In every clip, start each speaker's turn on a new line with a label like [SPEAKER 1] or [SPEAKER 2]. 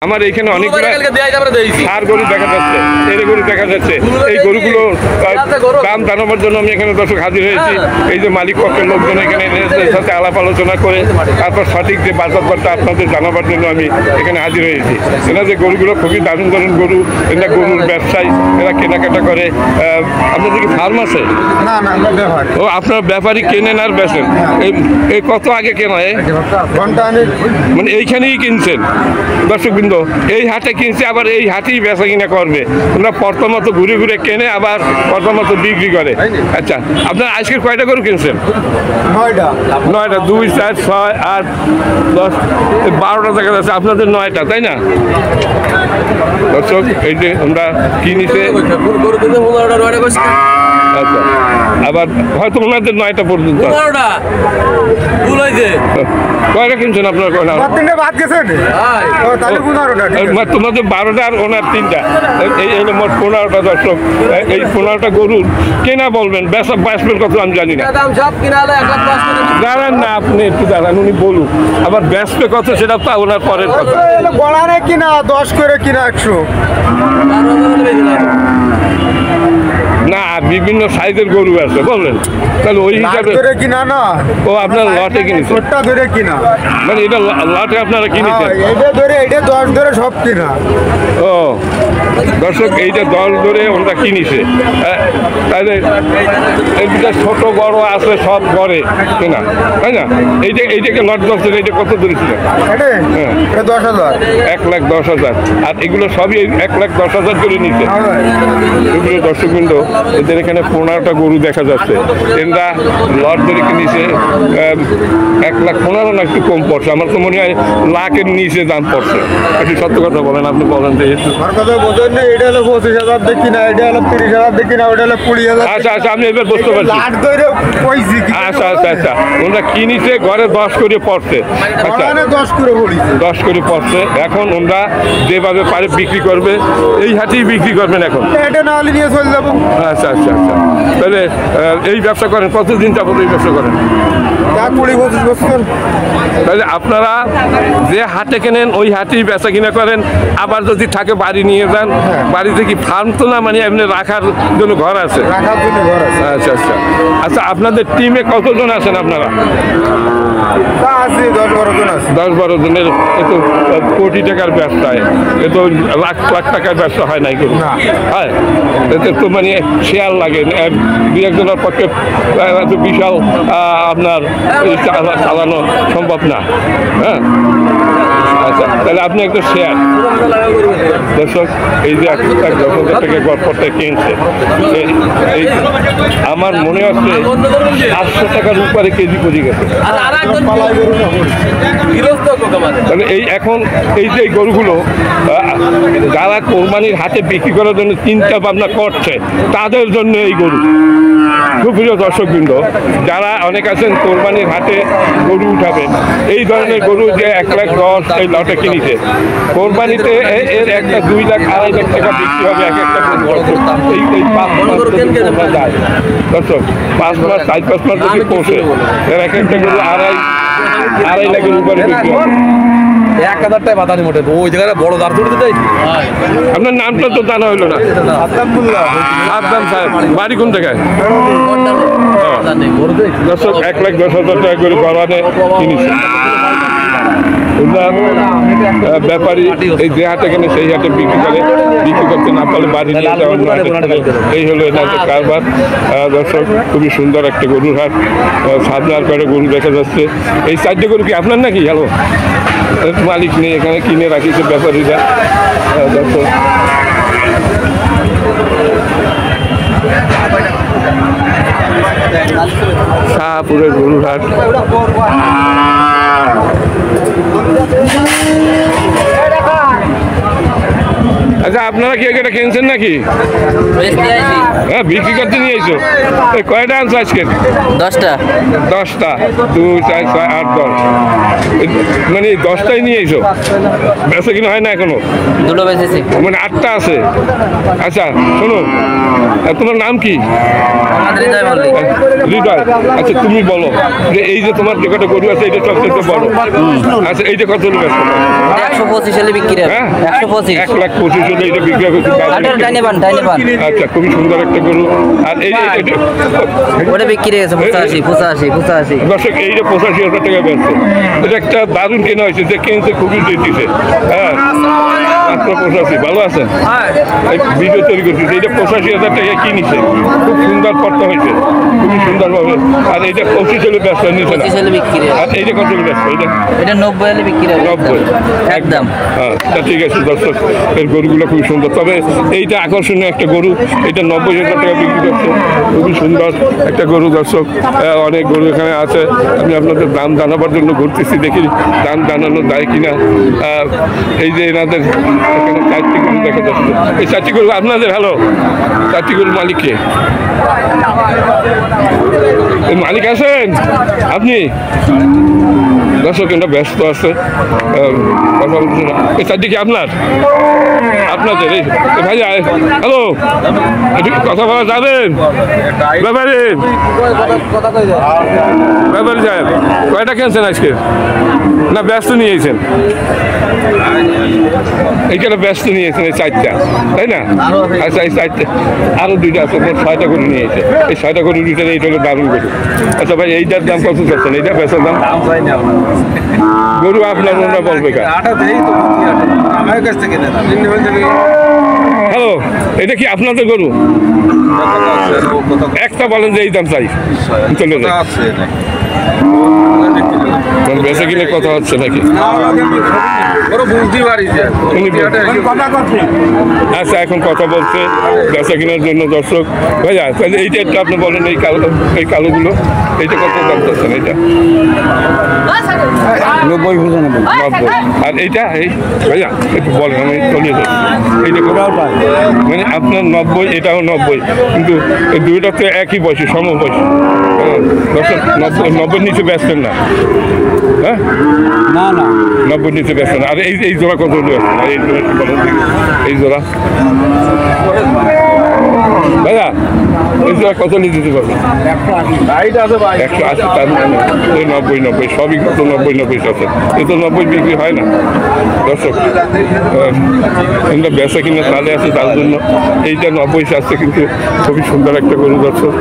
[SPEAKER 1] আমার এইখানে অনেকগুলো সার গরু দেখা যাচ্ছে, এর গরু দেখা যাচ্ছে। এই গরুগুলো দাম জানাবার জন্য আমি এখানে দর্শক হাজির হয়েছি। এই যে মালিক পক্ষের লোকজন এখানে সাথে আলাপ আলোচনা করে তারপর সঠিক যে বাজারটা আপনাদের জানাবার জন্য আমি এখানে হাজির হয়েছি। এরা যে গরুগুলো খুবই দারুণ দারুণ গরু, এরা গরুর ব্যবসায়ী, এরা কেনাকাটা করে। আপনাদের কি ফার্ম আছে? ও, আপনার ব্যাপারী কেনেন আর বেচেন? এই কত আগে কেনা? মানে এইখানেই কিনছেন দর্শকবৃন্দ, এই হাটে কিনছে আবার এই হাটেই বেচা কিনা করবে। ওরা প্রথমত ঘুরে ঘুরে কেনে আবার প্রথমত বিক্রি করে। আচ্ছা, আপনার আজকের কয়টা গরু কিনছেন?
[SPEAKER 2] 9টা।
[SPEAKER 1] 2, 4, 6, 8, 10, 12টা দেখা যাচ্ছে। আপনাদের 9টা, তাই না দর্শক? এই যে আমরা কিনেছে, আচ্ছা, আবার হয়তো ওনাদের 9টা পর্যন্ত। কয়টা কিনছেন আপনার? তোমাদের 12টা আর ওনার 3টা, এই হলো মোট 15টা দর্শক। এই 15টা গরুর কেনা বলবেন, বেচবেন কত আমি জানি না। দাঁড়ান না, আপনি একটু দাঁড়ান, উনি বলুন। আবার বেচবে কত সেটা তো ওনার পরের কথা।
[SPEAKER 2] গড়ারে কিনা 10 করে কিনা 100
[SPEAKER 1] না, বিভিন্ন সাইজের গরু আছে বললেন, তাহলে ওই হিসাবে
[SPEAKER 2] কিনা না।
[SPEAKER 1] ও, আপনার লটে কিনেছে?
[SPEAKER 2] ছোটটা ধরে কিনা,
[SPEAKER 1] মানে এটা লটে আপনারা কিনেছেন?
[SPEAKER 2] এটা ধরে, এটা 10 ধরে সব কিনা।
[SPEAKER 1] ও দর্শক, এইটা 10 ধরে ওরা কিনেছে। তাহলে এর ভিতরে ছোট বড় আছে, সব ঘরে কেনা, তাই না? এইটাকে লট ধরছেন, এইটা কত ধরেছিল?
[SPEAKER 2] হ্যাঁ, 10,000।
[SPEAKER 1] 1,10,000। আর এগুলো সবই 1,10,000 করে নিচ্ছে। এগুলো দর্শকবৃন্দ, এদের এখানে 15টা গরু দেখা যাচ্ছে। এরা লট ধরে কিনেছে 1,15,000 না, একটু কম পড়ছে। আমার তো মনে হয় লাখের নিচে দাম পড়ছে। একটু সত্য কথা বলেন, আপনি বলেন তো।
[SPEAKER 2] এটা হলো 25,000 দেখি না, এটা হলো 30,000 দেখি না, ওটা হলো 20,000।
[SPEAKER 1] আচ্ছা আচ্ছা, আমি এবার বুঝতে পারছি। আচ্ছা আচ্ছা আচ্ছা, ওরা কিনেছে ঘরে 10 করে পড়ছে। আচ্ছা, 10 করে পড়ছে। এখন ওরা যেভাবে পারে বিক্রি করবে, এই হাটেই বিক্রি করবেন এখন।
[SPEAKER 2] এটা না হলে নিয়ে চলে যাবো।
[SPEAKER 1] আচ্ছা আচ্ছা আচ্ছা, তাহলে এই ব্যবসা করেন কতদিন যাবত? এই ব্যবসা করেন
[SPEAKER 2] 20-25 বছর।
[SPEAKER 1] তাহলে আপনারা যে হাটে কেনেন ওই হাটেই বেচা কিনা করেন। আবার যদি থাকে বাড়ি নিয়ে যান। বাড়িতে কি ফার্ম তো না, মানে এমনি রাখার জন্য ঘর আছে?
[SPEAKER 2] রাখার জন্য ঘর আছে।
[SPEAKER 1] আচ্ছা আচ্ছা আচ্ছা, আপনাদের টিমে কতজন আছেন আপনারা?
[SPEAKER 2] 10-12 জন আছে।
[SPEAKER 1] 10-12 জনের। এ তো কোটি টাকার ব্যবসা, এ তো লাখ লাখ টাকার ব্যবসা হয় নাই কোনো। হ্যাঁ, এতে তো মানে শেয়ার লাগে। 2-1 জনের পক্ষে এত বিশাল আপনার চালানো সম্ভব না। হ্যাঁ, আচ্ছা, তাহলে আপনি একটা শেয়ার। দর্শক, এই যে 1,10,000 টাকা গড়পড়টা কিনছে, এই আমার মনে হচ্ছে 800 টাকার উপরে কেজি পড়ে গেছে। তাহলে এই এখন এই যে গরুগুলো যারা কোরবানির হাটে বিক্রি করার জন্য চিন্তা ভাবনা করছে, তাদের জন্য এই গরু। সুপ্রিয় দর্শকবৃন্দ, যারা অনেক আছেন কোরবানির হাটে গরু উঠাবেন, এই ধরনের গরু যে 1,10,000 এই লটে কিনেছে, কোরবানিতে এর একটা 2 লাখ 2.5 লাখ টাকা বিক্রি হবে এক একটা গরু। এই 5 মাস যায় দর্শক, 5 মাস 4-5 মাস যদি পৌঁছে, এর এক একটা গরু 2.5 লাখের উপরে বিক্রি হবে।
[SPEAKER 3] 1,000 টাকা বাতানি মোটে ওই জায়গায় বড় দাঁড় ধরে দিতে।
[SPEAKER 1] আপনার নামটা তো জানা হইলো না। আদনান সাহেব, বাড়ি কোন জায়গায়? দর্শক, 1,10,000 টাকা করে গড়ানে কিনেছে। ব্যাপারী এই যে হাটে কেনে সেই হাটে বিক্রি করে, বিক্রি করতে না পারলে বাড়ি নিয়ে যাওয়ার। এই হলো এনাদের কারবার। দর্শক, খুবই সুন্দর একটা গরুর হাট। সামনে আর কয়েকটা গরু দেখা যাচ্ছে। এই 4টে গরু কি আপনার নাকি? হ্যালো, মালিক নেই এখানে, কিনে রাখিছে ব্যাপারীরা। দর্শক, শাহপুরের গরুর হাট। আচ্ছা, আপনারা কি এটা কিনছেন নাকি? হ্যাঁ, বিক্রি করতে নিয়ে এসো। কয়টা আনছো আজকে?
[SPEAKER 4] 10টা।
[SPEAKER 1] 10টা, 2, 4, 6, 8, 10, মানে 10টাই নিয়ে এসো। বেচা কিনা হয় না এখনো?
[SPEAKER 4] দুটো বেচেছি।
[SPEAKER 1] মানে 8টা আছে। আচ্ছা শোনো, তোমার নাম কি?
[SPEAKER 4] হৃদয় মল্লিক।
[SPEAKER 1] হৃদয়। আচ্ছা তুমি বলো যে এই যে তোমার যে কটা গরু আছে এটা সবচেয়ে বড়। আচ্ছা এইটা কত ব্যস্ত?
[SPEAKER 4] 125 হলে বিক্রি হবে।
[SPEAKER 1] হ্যাঁ
[SPEAKER 4] 125।
[SPEAKER 1] 1,25,000 হলে এটা বিক্রি করতে পারবে।
[SPEAKER 4] টাইনে পান।
[SPEAKER 1] আচ্ছা খুবই সুন্দর একটা গরু। আর এই
[SPEAKER 4] ওটা বিক্রি হয়েছে 85।
[SPEAKER 1] দর্শক এইটা 85,000 টাকা বেচছে। এটা একটা দারুণ কেনা হয়েছে, যে কিনছে খুবই দিচ্ছে। হ্যাঁ মাত্র 85। ভালো আছেন? এই ভিডিও তৈরি করতেছে। এটা 85,000 টাকা কিনেছে, খুব সুন্দর করতে হয়েছে, খুবই সুন্দরভাবে। আর এইটা 25 হলে ব্যস্ত নিচ্ছে না।
[SPEAKER 4] 25 হলে বিক্রি হবে।
[SPEAKER 1] আর এইটা কত হলে ব্যস্ত?
[SPEAKER 4] এটা 90 হলে বিক্রি হবে।
[SPEAKER 1] 90
[SPEAKER 4] একদম।
[SPEAKER 1] হ্যাঁ তা ঠিক আছে দর্শক, এর গরুগুলো খুবই সুন্দর। তবে এইটা আকর্ষণীয় একটা গরু, এটা 90,000 টাকা বিক্রি করছে, খুবই সুন্দর একটা গরু। দর্শক অনেক গরু এখানে আছে, আমি আপনাদের দাম জানাবার জন্য ঘুরতেছি, দেখি দাম জানানো যায় কিনা। এই যে এনাদের এখানে 4টি গরু দেখা যাচ্ছে। এই 4টি গরু আপনাদের? হ্যালো, 4টি গরুর মালিক কে? এই মালিক আছেন আপনি? দর্শক এটা ব্যস্ত আছে, কথা বলছে না। এই 4টি কি আপনার? আপনাদের? এই ভাই হ্যালো, একটু কথা বলা যাবেন? ব্যাপারে ব্যাপারে সাহেব কয়টা কিনছেন আজকে? না ব্যস্ত নিয়েছেন? এইখানে ব্যস্ত নিয়েছেন এই 4টা, তাই না? আচ্ছা এই 4টা, আরো 2টা আছে, 6টা করে নিয়েছে। এই 6টা করে দুইটা এইটা হলো দারুণ গরু। আচ্ছা ভাই এইটার দাম কত চাচ্ছেন? এইটা বেচার দাম? গরু আপনার ওরা বলবে কা? হ্যালো, এটা কি আপনাদের গরু? একটা বলেন যে এই দাম চাই, চলে যায়। বেচা কিনে কথা হচ্ছে নাকি? আচ্ছা এখন কথা বলছে বেচা কেনার জন্য। দর্শক ভাইয়া তাহলে এইটা একটু আপনি বলেন, এই কালোগুলো এইটা কত দাম চাচ্ছেন? এইটা 90। আর এইটা এই ভাইয়া একটু বলেন, আমি চলে যাই। এইটা মানে আপনার 90, এটাও 90, কিন্তু এই দুইটা তো একই বয়সী, সমবয়সী। দর্শক 90 নিচে বেচতেন না? হ্যাঁ
[SPEAKER 2] না
[SPEAKER 1] 90 নিচে বেচতেন। আর এই জোড়া কত হলে বেচতেন? আর এই জোড়া একটু বলেন দেখি। এই জোড়া ভাইয়া এই জোড়া কত নিয়ে দিতে পারবেন? 180। তার মানে ওই 90 সবই কত 90 আছে। এ তো 90 বিক্রি হয় না। দর্শক আমরা বেচা কিনা তালে আছে, তার জন্য এইটা 90 আসছে, কিন্তু খুবই সুন্দর একটা গরু। দর্শক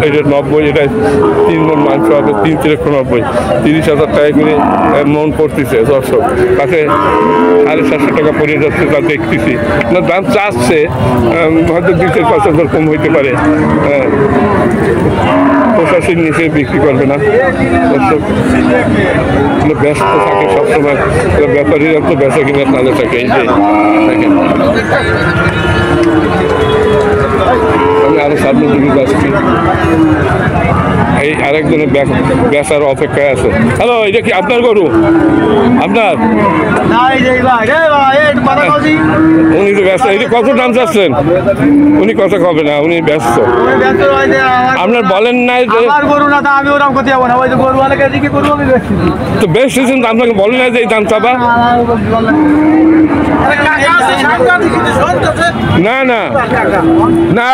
[SPEAKER 1] এটা 90, এটা 3 মণ মাংস হবে, 3 3 90, 30,000 টাকা করে মন পড়তেছে। দর্শক তাতে 750 টাকা পড়ে যাচ্ছে, তা দেখতেছি না। দাম চাচ্ছে হয়তো 2-5,000 কম হইতে পারে। 85 নিচে বিক্রি করবে না। দর্শক ব্যস্ত থাকে সবসময়, ব্যাপারীরা তো বেচা কিনা তালে থাকে। এই যে দেখেন, আমি আরো সামনের দিকে যাচ্ছি। এই আরেকজনের বেচার অপেক্ষায় আছে। হ্যালো, এটা কি আপনার গরু? আপনার? উনি তো ব্যস্ত। এটা কত দাম চাচ্ছেন? উনি কথা কবে না, উনি ব্যস্ত। আপনার বলেন নাই যে তো বেশ কিন্তু আপনাকে বলেন না যে এই দাম চাবা? না না না,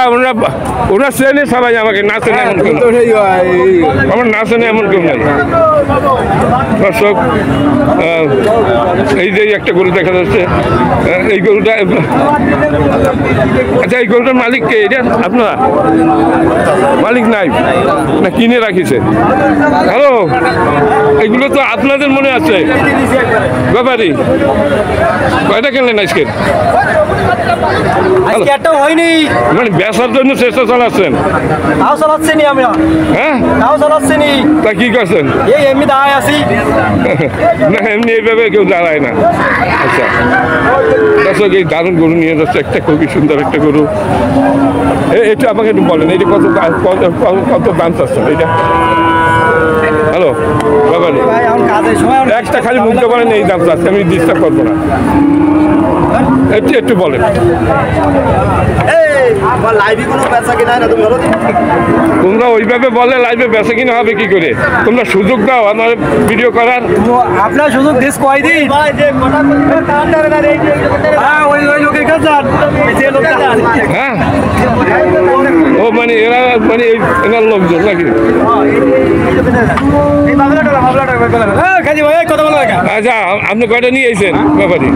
[SPEAKER 1] ওরা চেনে সবাই আমাকে, না চেনে এমন কেউ, আমার না চেনে এমন কেউ নাই। দর্শক এই যে একটা গরু দেখা যাচ্ছে, এই গরুটা, আচ্ছা এই গরুটার মালিক কে? এটা আপনারা? মালিক নাই না, কিনে রাখিছে? হ্যালো, এগুলো তো আপনাদের মনে আছে ব্যাপারী? কয়টা কিনলেন আজকে?
[SPEAKER 2] হয়নি
[SPEAKER 1] মানে বেচার জন্য চেষ্টা চালাচ্ছেন?
[SPEAKER 2] তাও চালাচ্ছি নি আমরা।
[SPEAKER 1] হ্যাঁ
[SPEAKER 2] তাও চালাচ্ছি নি।
[SPEAKER 1] তা কি করছেন?
[SPEAKER 2] এই এমনি দাঁড়ায় আছি।
[SPEAKER 1] না এমনি এইভাবে কেউ দাঁড়ায় না। আচ্ছা দর্শক এই দারুণ গরু নিয়ে যাচ্ছে, একটা খুবই সুন্দর একটা গরু। এটা আমাকে একটু বলেন, এটা কত দাম চাচ্ছেন এটা? হ্যালো ব্যাপারে একটা খালি মুখতে পারেন এই দাম চাচ্ছে, আমি ডিস্টার্ব করবো না। একটু বলেন।
[SPEAKER 2] লাইভে কোনো পেশা কিনা না তুমি বলো
[SPEAKER 1] তোমরা ওইভাবে বলে লাইভে বেচা কিনা হবে কি করে? তোমরা সুযোগ দাও আমার ভিডিও করার।
[SPEAKER 2] আপনার সুযোগ দিস কয়দিন ওই লোকের কাছে
[SPEAKER 1] হ্যাঁ ও মানে এরা মানে এনার লোকজন নাকি? আচ্ছা আপনি কয়টা নিয়ে এসেছেন ব্যাপারে?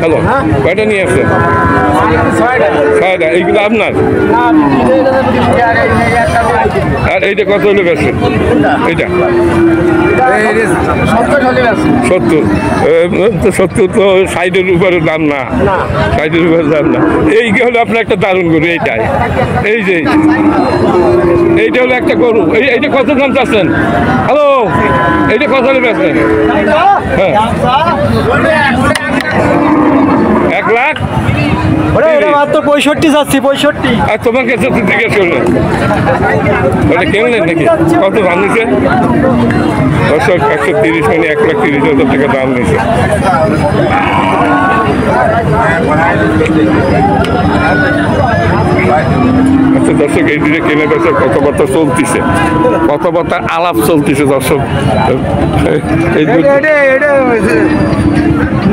[SPEAKER 1] হ্যালো কয়টা নিয়ে আসছেন? 6টা। এইগুলো আপনার? আর এইটা কত হলে বেচছেন? এইটা 70 তো 60-এর উপরে দাম না, 60-এর উপরে দাম না। এইটা হলো আপনার একটা দারুণ গরু। এইটাই এই যে এইটা হলো একটা গরু। এইটা কত দাম চাচ্ছেন? হ্যালো এইটা কত হলে বেচছেন? হ্যাঁ 1 লাখ।
[SPEAKER 2] মাত্র 65 যাচ্ছি 65।
[SPEAKER 1] আর তোমার কাছে তো জিজ্ঞেস করলেন ওটা কেমন নাকি কত দাম নিছে? 130 মানে 1,30,000 টাকা দাম নিছে। আচ্ছা দর্শক এই দিকে কেনে বেচে কথাবার্তা চলতেছে, কথাবার্তা আলাপ চলতেছে দর্শক। এই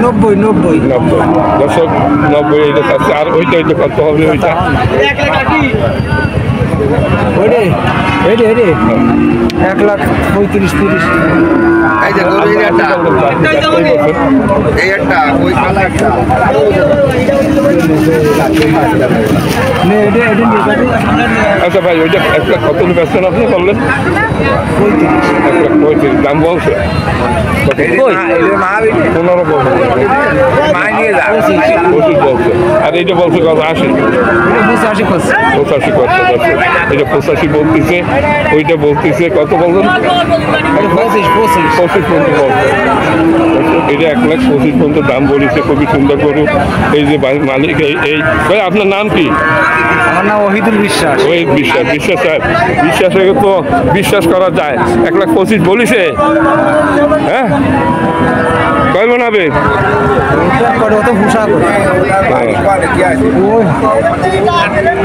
[SPEAKER 2] 90
[SPEAKER 1] দর্শক 90 এইটা চাচ্ছে। আর ওইটা কত হবে? ওইটা
[SPEAKER 2] 1,35,30।
[SPEAKER 1] আচ্ছা ভাই ওইটা 1 লাখ কত বেচছেন আপনি বললেন? 1,35,000 দাম বলছে। 15 বলছে। 25 বলছে। আর এইটা বলছে কত? 80। 85 করছে। এটা 85 বলতেছে। ওইটা বলতেছে কত বলছেন? 25 পর্যন্ত বলছে। এটা 1,25,000 পর্যন্ত দাম বলেছে। খুবই সুন্দর গরু। এই যে মালিক এই ভাই আপনার নাম কি?
[SPEAKER 2] আমার নাম ওহিদুল বিশ্বাস।
[SPEAKER 1] ওই বিশ্বাস সাহেব, বিশ্বাসে তো বিশ্বাস করা যায়। 1,25,000 বলিছে। হ্যাঁ কয় মন হবে?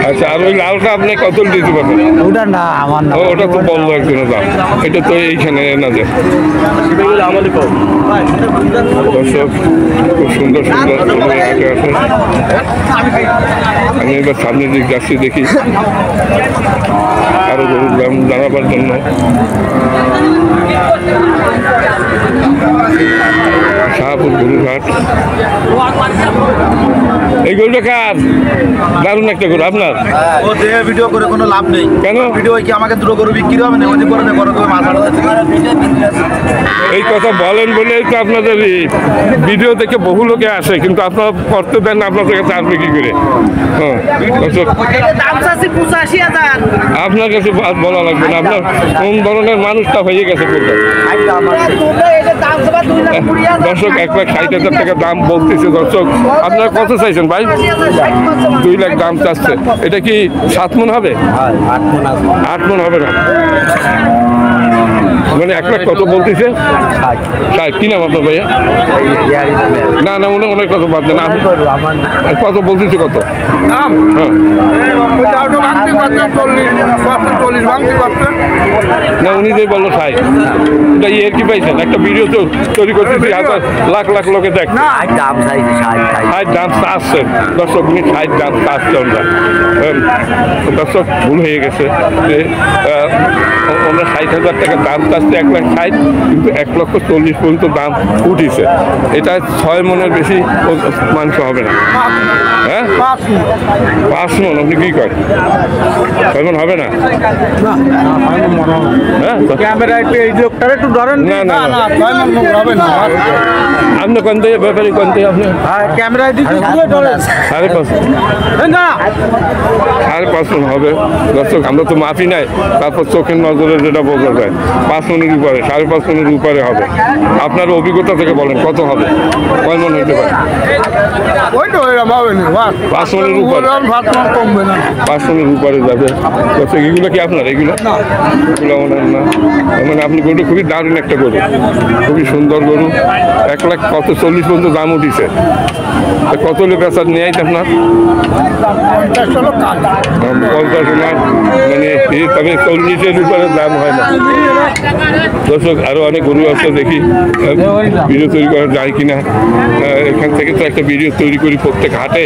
[SPEAKER 1] আচ্ছা আর ওই লালটা আপনি কত দিতে পারবেন?
[SPEAKER 2] ওটা না আমার না,
[SPEAKER 1] ওটা তো বললো একজনের দাম। এটা তো এইখানে না যে দর্শক খুব সুন্দর সুন্দর হাটে আছে। আমি এবার সামনের দিক যাচ্ছি, দেখি আরো গরুর দাম জানাবার জন্য। শাহপুর গরুর হাট। এই গরুটা কার? দারুণ একটা গরু আপনার?
[SPEAKER 2] ও দেহে ভিডিও করে কোনো লাভ নেই।
[SPEAKER 1] কেন?
[SPEAKER 2] ভিডিও কি আমাকে দুটো গরু বিক্রি হবে না? ওই যে করে দে করে তুমি মাথা
[SPEAKER 1] এই কথা বলেন বলেই তো আপনাদের ভিডিও দেখে বহু লোকে আসে, কিন্তু আপনারা করতে দেন না, আপনাদের কাছে আসবে কি করে? হ্যাঁ দর্শক আপনার কাছে বলা লাগবে না। আপনার কোন ধরনের মানুষটা হয়ে গেছে দর্শক? 1,60,000 টাকা দাম বলতেছে দর্শক। আপনারা কত চাইছেন ভাই? 2 লাখ দাম চাচ্ছে। এটা কি 7 মণ হবে? 8 মণ হবে না মানে 1 লাখ কত বলতেছে? 60। কি নাম আপনার ভাইয়া? না না অনেক কত বাদ দেন। কত বলতেছে কত? হ্যাঁ না উনি যে বললো 60। এটা ইয়ের কি পাইছেন? একটা ভিডিও তো তৈরি করতেছি, লাখ লাখ লোকে দেখ। 60 দাম চাচ্ছে দর্শক। উনি 60 দাম চাচ্ছে। আমরা দর্শক ভুল হয়ে গেছে যে আমরা 60,000 টাকা দাম চাচ্ছে 1,60,000, কিন্তু 1,40,000 পর্যন্ত দাম উঠিছে। এটা 6 মণের বেশি মাংস হবে না। হ্যাঁ 5 মণ। আপনি কি করেন? 6 মণ হবে না? হ্যাঁ
[SPEAKER 2] ক্যামেরা একটু এই লোকটার একটু ধরেন।
[SPEAKER 1] না না না
[SPEAKER 2] হবে না।
[SPEAKER 1] আপনি কোন থেকে ব্যাপারে কোন থেকে? আপনি
[SPEAKER 2] ক্যামেরায় দিচ্ছি
[SPEAKER 1] 5.5 5.5 মণ হবে দর্শক। আমরা তো মাপি নাই, তারপর চোখের নজরে যেটা বোঝা যায়। 5 মণ মনের উপরে, 5.5 মনের উপরে হবে। আপনার অভিজ্ঞতা থেকে বলেন কত হবে, কয় মন হতে পারে?
[SPEAKER 2] ওই তো এরকম হবে না
[SPEAKER 1] 5 মনের উপরে,
[SPEAKER 2] 5 মন কমবে না।
[SPEAKER 1] 5 মনের উপরে যাবে। আচ্ছা, এগুলো কি আপনার? এগুলো এগুলো ওনার না, মানে আপনি গরু খুবই দারুণ একটা গরু, খুবই সুন্দর গরু। 1,40,000 পর্যন্ত দাম উঠিছে। তো কত লোক বেচার নেয় আপনার? 50 না, মানে তবে 40-এর উপরে দাম হয় না। দর্শক, আরো অনেক গরু আছে, দেখি ভিডিও তৈরি করা যায় কিনা। এখান থেকে তো একটা ভিডিও তৈরি করি প্রত্যেক হাটে,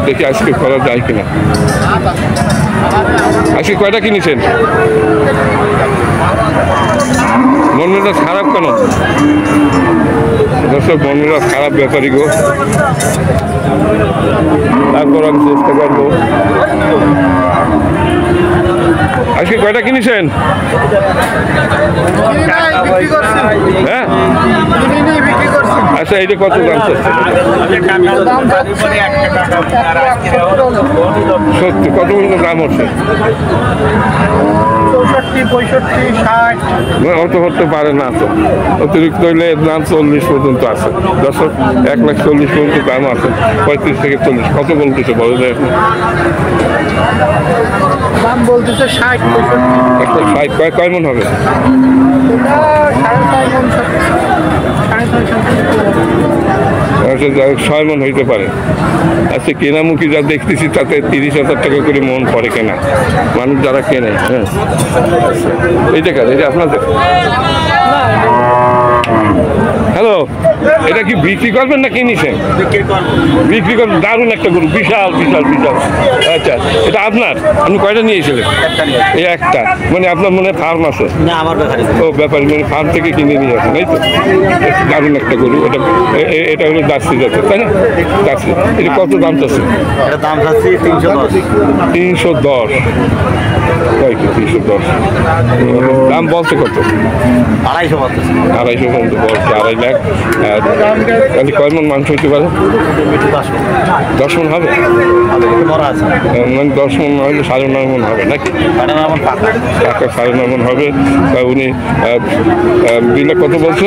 [SPEAKER 1] দেখি আজকে করা যায় কিনা। আজকে কয়টা কিনেছেন? মন মেজাজ খারাপ কেন? দর্শক, মন মেজাজ খারাপ ব্যাপারই গো। তারপর আমি চেষ্টা করবো। আজকে কয়টা কিনেছেন? হ্যাঁ, আচ্ছা, এইটা কত দাম চাচ্ছে? সত্যি কত পর্যন্ত দাম হচ্ছে?
[SPEAKER 2] 64, 65, 60।
[SPEAKER 1] অত হতে পারে না, তো অতিরিক্ত হইলে এর দাম 40 পর্যন্ত আছে। দর্শক, 1,40,000 পর্যন্ত দাম আছে, 35 থেকে 40। কত বলতেছে বলো যায়?
[SPEAKER 2] দাম বলতেছে 60, 65।
[SPEAKER 1] 160 কয় মন হবে? 6 মন হইতে পারে। আচ্ছা, কেনামুখী যা দেখতেছি তাতে 30,000 টাকা করে মন পড়ে কেনা, মানুষ যারা কেনে। হ্যাঁ, এইটা কাজ, এটা আপনাদের। হ্যালো, এটা কি বিক্রি করবেন না কিনেছেন? বিক্রি করবেন। দারুণ একটা গরু, বিশাল বিশাল বিশাল। আচ্ছা, এটা আপনার? আপনি কয়টা নিয়েছিলেন? এই একটা, মানে আপনার মনে ফার্ম আছে?
[SPEAKER 4] না, আমার ব্যাপারে
[SPEAKER 1] ও ব্যাপারী, মানে ফার্ম থেকে কিনে নিয়ে আসেন, এই তো। দারুণ একটা গরু। এটা হলো জার্সি জাতের, তাই না? জার্সি। এটা কত দাম চাচ্ছে?
[SPEAKER 4] এটা দাম চাচ্ছি 310।
[SPEAKER 1] 310। তাই কি 310? দাম বলছে কত?
[SPEAKER 4] 250 বলতেছে।
[SPEAKER 1] 250 পর্যন্ত বলছে, 2.5 লাখ। তাহলে কয় মন মাংস হইতে পারে? 10 মন হবে?
[SPEAKER 4] মরা আছে।
[SPEAKER 1] মানে 10 মন না হলে 9.5 মন হবে নাকি?
[SPEAKER 4] এটা আমার পাকা।
[SPEAKER 1] টাকা 9.5 মন হবে। তা উনি দিলে কত বলছে?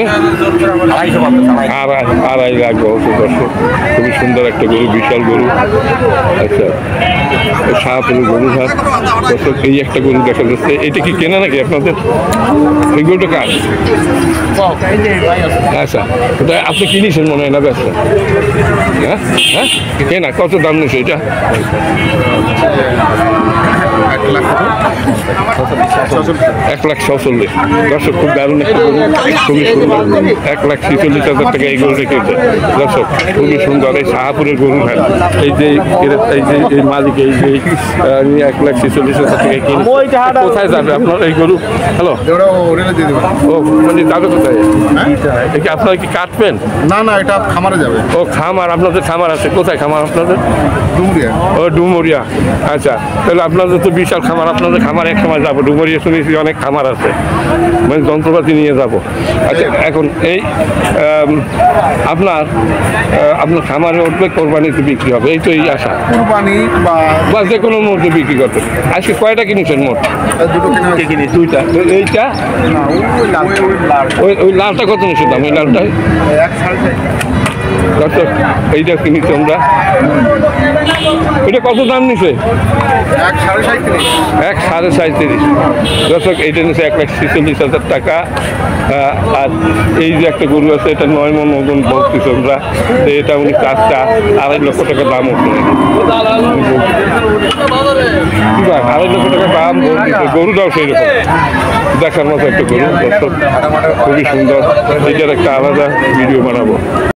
[SPEAKER 4] 250 বলতেছে।
[SPEAKER 1] 2.5 লাখ বলছে। দর্শক, খুবই সুন্দর একটা গরু, বিশাল গরু। আচ্ছা, শাহপুরের গরু ঘাট। দর্শক, এই একটা গরু দেখা যাচ্ছে। এটা কি কেনা নাকি আপনাদের? এই গরুটা কার? আচ্ছা, ওটা আপনি কিনেছেন মনে হয় না? ব্যস্ত? হ্যাঁ হ্যাঁ, কেনা। কত দাম নিচ্ছে এটা? 1,46,000। দর্শক, খুব দারুণ একটা গরু, খুবই সুন্দর। 1,46,000 টাকা এই গরু রেখেছে। দর্শক, খুবই সুন্দর। এই শাহপুরের গরু ঘাট। এই যে এই মালিক, এই যে 1,46,000 টাকা কিনে কোথায় যাবে আপনার এই গরু? হ্যালো, ও মানে যাবে কোথায়? কি আপনারা কি কাটবেন?
[SPEAKER 2] না না, এটা খামারে যাবে।
[SPEAKER 1] ও খামার, আপনাদের খামার আছে? কোথায় খামার আপনাদের?
[SPEAKER 2] ডুমরিয়া।
[SPEAKER 1] ও ডুমুরিয়া। আচ্ছা, তাহলে আপনাদের তো বিশাল খামার। আপনাদের খামার এক সময় যাবো। ডুমুরিয়া শুনেছি অনেক খামার আছে, মানে যন্ত্রপাতি নিয়ে যাব। আচ্ছা, এখন এই আপনার খামারে উঠবে, কোরবানিতে বিক্রি হবে, এই তো এই আশা।
[SPEAKER 2] কুরবানি
[SPEAKER 1] বা যে কোনো মুহূর্তে বিক্রি করতে। আজকে কয়টা কিনেছেন মোট?
[SPEAKER 2] দুটো কিনে
[SPEAKER 1] দুইটা। তো এইটা ওই লালটা কত নিচ্ছে দাম? ওই লালটা দর্শক, এইটা কিনেছি আমরা। ওইটা কত দাম নিছে? 1,37,000। দর্শক, এইটা নিচ্ছে 1,46,000 টাকা। আর এই যে একটা গরু আছে, এটা 9 মন ওজন বলতেছি আমরা। এটা উনি 2.5 লক্ষ টাকা দাম উঠছে। 2.5 লক্ষ টাকা দাম বলতেছে। গরুটাও সেই রকম দেখার মতো একটা গরু। দর্শক, খুবই সুন্দর। এটার একটা আলাদা ভিডিও বানাবো।